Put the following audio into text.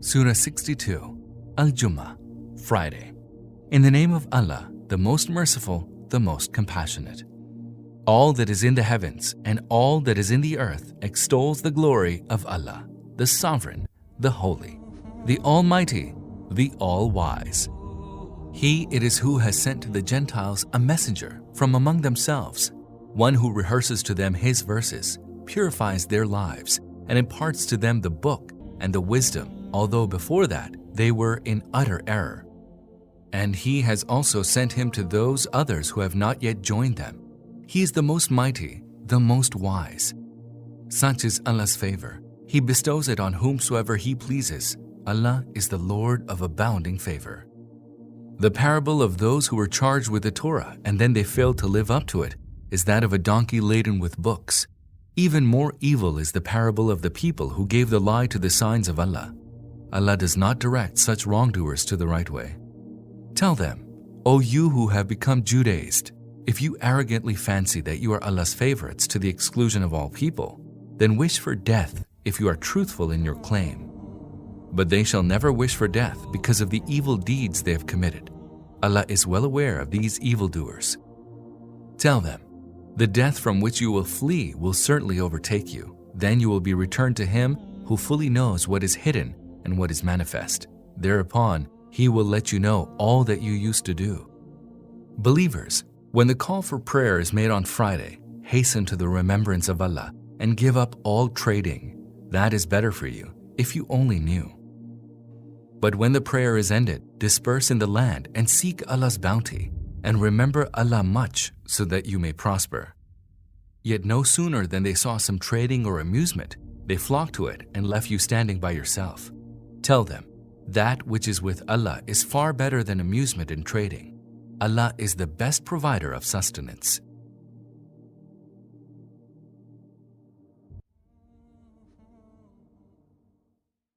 Surah 62, Al-Jumu'ah, Friday. In the name of Allah, the most merciful, the most compassionate. All that is in the heavens and all that is in the earth extols the glory of Allah, the Sovereign, the Holy, the Almighty, the All-Wise. He it is who has sent to the Gentiles a messenger from among themselves, one who rehearses to them his verses, purifies their lives, and imparts to them the book and the wisdom, although before that they were in utter error. And he has also sent him to those others who have not yet joined them. He is the most mighty, the most wise. Such is Allah's favor. He bestows it on whomsoever He pleases. Allah is the Lord of abounding favor. The parable of those who were charged with the Torah and then they failed to live up to it is that of a donkey laden with books. Even more evil is the parable of the people who gave the lie to the signs of Allah. Allah does not direct such wrongdoers to the right way. Tell them, O you who have become Judaized, if you arrogantly fancy that you are Allah's favorites to the exclusion of all people, then wish for death if you are truthful in your claim. But they shall never wish for death because of the evil deeds they have committed. Allah is well aware of these evildoers. Tell them, the death from which you will flee will certainly overtake you. Then you will be returned to Him who fully knows what is hidden and what is manifest. Thereupon, He will let you know all that you used to do. Believers, when the call for prayer is made on Friday, hasten to the remembrance of Allah and give up all trading. That is better for you, if you only knew. But when the prayer is ended, disperse in the land and seek Allah's bounty, and remember Allah much so that you may prosper. Yet no sooner than they saw some trading or amusement, they flocked to it and left you standing by yourself. Tell them, that which is with Allah is far better than amusement and trading. Allah is the best provider of sustenance.